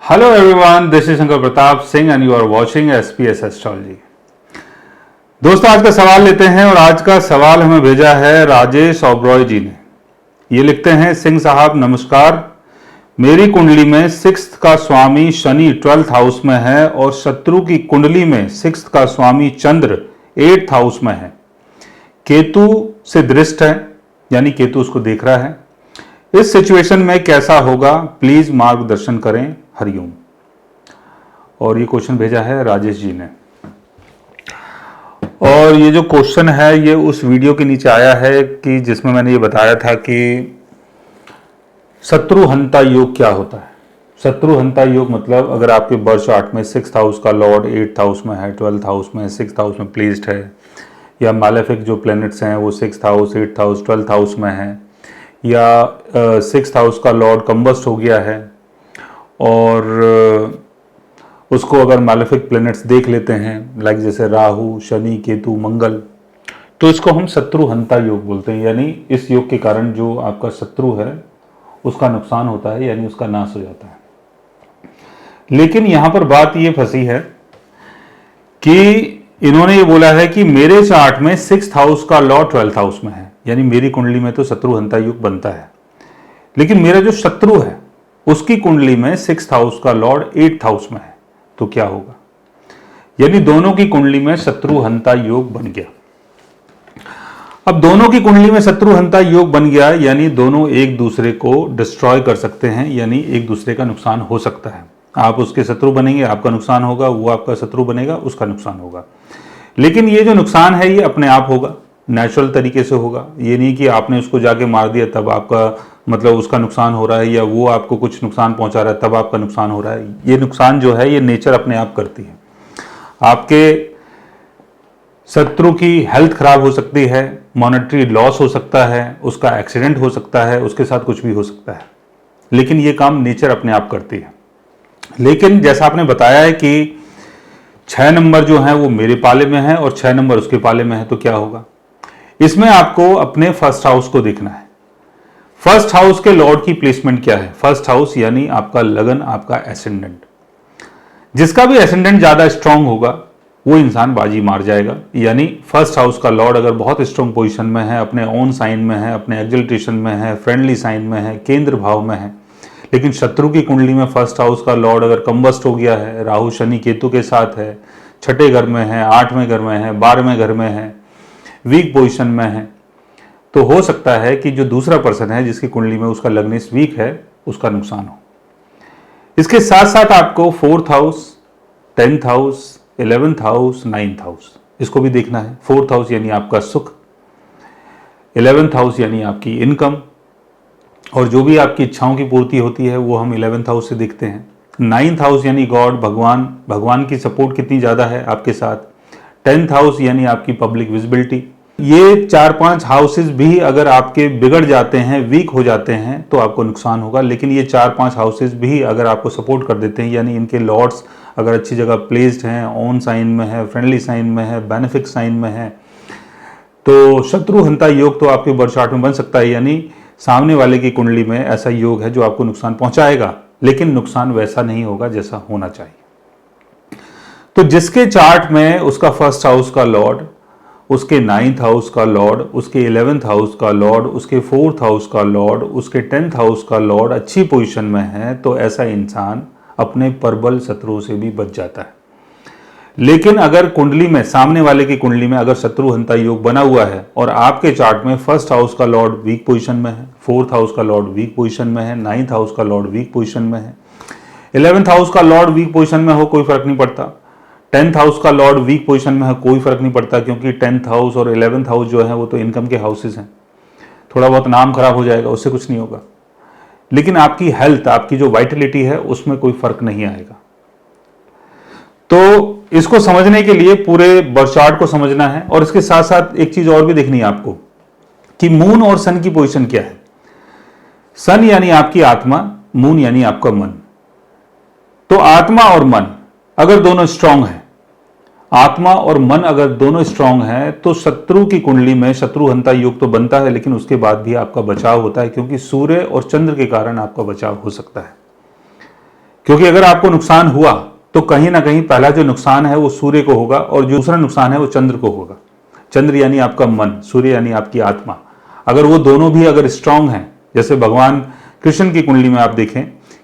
Hello everyone, this is Shankar Pratap Singh and you are watching SPS astrology. दोस्तों, आज का सवाल लेते हैं और आज का सवाल हमें भेजा है राजेश ओबरॉय जी ने। ये लिखते हैं, सिंह साहब नमस्कार, मेरी कुंडली में 6th का स्वामी शनि 12th हाउस में है और शत्रु की कुंडली में 6th का स्वामी चंद्र 8th हाउस में है। केतु से दृष्ट है, यानी केतु उसको देख रहा है। इस सिचुएशन में कैसा होगा, प्लीज मार्गदर्शन करें, हरिओम। और ये क्वेश्चन भेजा है राजेश जी ने। और ये जो क्वेश्चन है ये उस वीडियो के नीचे आया है कि जिसमें मैंने ये बताया था कि शत्रुहंता योग क्या होता है। शत्रुहंता योग मतलब अगर आपके बर्थ चार्ट में 6th हाउस का लॉर्ड 8th हाउस में है, 12th हाउस में, 6th हाउस में प्लेस्ड है, या मालेफिक जो प्लैनेट्स हैं वो 6th house, 8th house, 12th house में है, या 6th हाउस का लॉर्ड कंबस्ट हो गया है और उसको अगर मालेफिक प्लैनेट्स देख लेते हैं, लाइक जैसे राहु, शनि, केतु, मंगल, तो इसको हम शत्रुहंता योग बोलते हैं। यानी इस योग के कारण जो आपका शत्रु है उसका नुकसान होता है, यानी उसका नाश हो जाता है। लेकिन यहां पर बात ये फंसी है कि इन्होंने ये बोला है कि मेरे चार्ट में 6th हाउस का लॉर्ड 12th हाउस में है, यानी मेरी कुंडली में तो शत्रुहंता योग बनता है, लेकिन मेरा जो शत्रु है उसकी कुंडली में 6th हाउस का लॉर्ड 8th हाउस में है, तो क्या होगा। यानी दोनों की कुंडली में शत्रुहंता योग बन गया। अब दोनों की कुंडली में शत्रुहंता योग बन गया, यानी दोनों एक दूसरे को डिस्ट्रॉय कर सकते हैं, यानी एक दूसरे का नुकसान हो सकता है। आप उसके शत्रु बनेंगे, आपका नुकसान होगा, वो आपका शत्रु बनेगा, उसका नुकसान होगा। लेकिन ये जो नुकसान है ये अपने आप होगा, नेचुरल तरीके से होगा। ये नहीं कि आपने उसको जाके मार दिया तब आपका मतलब उसका नुकसान हो रहा है, या वो आपको कुछ नुकसान पहुंचा रहा है तब आपका नुकसान हो रहा है। ये नुकसान जो है ये नेचर अपने आप करती है। आपके शत्रु की हेल्थ खराब हो सकती है, मॉनेटरी लॉस हो सकता है, उसका एक्सीडेंट हो सकता है, उसके साथ कुछ भी हो सकता है, लेकिन ये काम नेचर अपने आप करती है। लेकिन जैसा आपने बताया है कि 6 नंबर जो है वो मेरे पाले में है और 6 नंबर उसके पाले में है, तो क्या होगा। इसमें आपको अपने फर्स्ट हाउस को देखना है। फर्स्ट हाउस के लॉर्ड की प्लेसमेंट क्या है। फर्स्ट हाउस यानी आपका लगन, आपका एसेंडेंट। जिसका भी एसेंडेंट ज्यादा स्ट्रांग होगा वो इंसान बाजी मार जाएगा। यानी फर्स्ट हाउस का लॉर्ड अगर बहुत स्ट्रांग पोजीशन में है, अपने ओन साइन में है, अपने एक्सल्टेशन में है, फ्रेंडली साइन में है, केंद्र भाव में है, लेकिन शत्रु की कुंडली में फर्स्ट हाउस का लॉर्ड अगर कंबस्ट हो गया है, राहु शनि केतु के साथ है, 6ठे घर में है, 8वें घर में है, 12वें घर में है, वीक पोजीशन में है, तो हो सकता है कि जो दूसरा पर्सन है जिसकी कुंडली में उसका लग्नेश वीक है उसका नुकसान हो। इसके साथ साथ आपको 4th house, 10th house, 11th house, 9th house इसको भी देखना है। 4th हाउस यानी आपका सुख, 11th हाउस यानी आपकी इनकम, और जो भी आपकी इच्छाओं की पूर्ति होती है वो हम 11th हाउस से देखते हैं। 9th हाउस यानी गॉड, भगवान की सपोर्ट कितनी ज़्यादा है आपके साथ। 10th हाउस यानी आपकी पब्लिक विजिबिलिटी। ये 4-5 हाउसेस भी अगर आपके बिगड़ जाते हैं, वीक हो जाते हैं, तो आपको नुकसान होगा। लेकिन ये 4-5 हाउसेस भी अगर आपको सपोर्ट कर देते हैं, यानी इनके लॉर्ड्स अगर अच्छी जगह प्लेस्ड हैं, ओन साइन में है, फ्रेंडली साइन में है, बेनिफिक साइन में है, तो शत्रुहंता योग तो आपके बर्थ चार्ट में बन सकता है। यानी सामने वाले की कुंडली में ऐसा योग है जो आपको नुकसान पहुंचाएगा, लेकिन नुकसान वैसा नहीं होगा जैसा होना चाहिए। तो जिसके चार्ट में उसका फर्स्ट हाउस का लॉर्ड, उसके 9th हाउस का लॉर्ड, उसके 11th हाउस का लॉर्ड, उसके 4th हाउस का लॉर्ड, उसके 10th हाउस का लॉर्ड अच्छी पोजीशन में है, तो ऐसा इंसान अपने प्रबल शत्रुओं से भी बच जाता है। लेकिन अगर कुंडली में, सामने वाले की कुंडली में अगर शत्रुहंता योग बना हुआ है और आपके चार्ट में फर्स्ट हाउस का लॉर्ड वीक पोजीशन में है, 4th हाउस का लॉर्ड वीक पोजीशन में है, 9th हाउस का लॉर्ड वीक पोजीशन में है, 11th हाउस का लॉर्ड वीक पोजीशन में हो, कोई फर्क नहीं पड़ता। 10th हाउस का लॉर्ड वीक पोजीशन में है, कोई फर्क नहीं पड़ता, क्योंकि 10th हाउस और 11th हाउस जो है वो तो इनकम के हाउसेस हैं। थोड़ा बहुत नाम खराब हो जाएगा, उससे कुछ नहीं होगा, लेकिन आपकी हेल्थ, आपकी जो वाइटलिटी है उसमें कोई फर्क नहीं आएगा। तो इसको समझने के लिए पूरे बर्थ चार्ट को समझना है, और इसके साथ साथ एक चीज और भी देखनी है आपको कि मून और सन की पोजीशन क्या है। सन यानी आपकी आत्मा, मून यानी आपका मन। तो आत्मा और मन अगर दोनों स्ट्रांग है, आत्मा और मन अगर दोनों स्ट्रांग है, तो शत्रु की कुंडली में शत्रुहंता योग तो बनता है, लेकिन उसके बाद भी आपका बचाव होता है, क्योंकि सूर्य और चंद्र के कारण आपका बचाव हो सकता है। क्योंकि अगर आपको नुकसान हुआ तो कहीं ना कहीं पहला जो नुकसान है वो सूर्य को होगा और जो दूसरा नुकसान है वो चंद्र को होगा। चंद्र यानी आपका मन, सूर्य यानी आपकी आत्मा। अगर वो दोनों भी अगर स्ट्रांग हैं, जैसे भगवान कृष्ण की कुंडली में आप देखें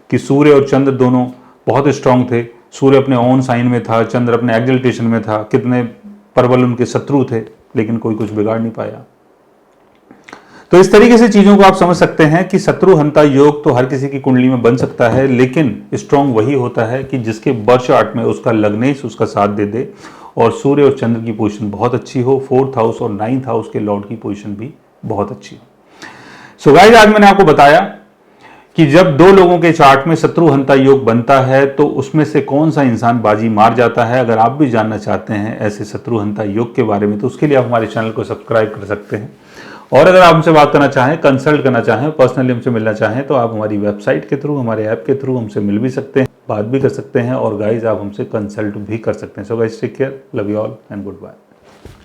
कि सूर्य और चंद्र दोनों बहुत स्ट्रांग थे। सूर्य अपने ओन साइन में था, चंद्र अपने एक्सल्टेशन में था, कितने प्रबल उनके शत्रु थे, लेकिन कोई कुछ बिगाड़ नहीं पाया। तो इस तरीके से चीजों को आप समझ सकते हैं कि शत्रु हंता योग तो हर किसी की कुंडली में बन सकता है, लेकिन स्ट्रांग वही होता है कि जिसके बर्थ चार्ट में उसका लग्नेश उसका साथ दे दे और सूर्य और चंद्र की पोजीशन बहुत अच्छी हो, 4th हाउस और 9th हाउस के लॉर्ड की पोजीशन भी बहुत अच्छी हो। सो गाइस, आज मैंने आपको बताया कि जब दो लोगों के चार्ट में शत्रु हंता योग बनता है तो उसमें से कौन सा इंसान बाजी मार जाता है। अगर आप भी जानना चाहते हैं ऐसे शत्रु हंता योग के बारे में तो उसके लिए आप हमारे चैनल को सब्सक्राइब कर सकते हैं। और अगर आप हमसे बात करना चाहें, कंसल्ट करना चाहें, पर्सनली हमसे मिलना चाहें तो आप हमारी वेबसाइट के थ्रू, हमारे ऐप के थ्रू हमसे मिल भी सकते हैं, बात भी कर सकते हैं और गाइज आप हमसे कंसल्ट भी कर सकते हैं। So guys take care, love you all and good bye.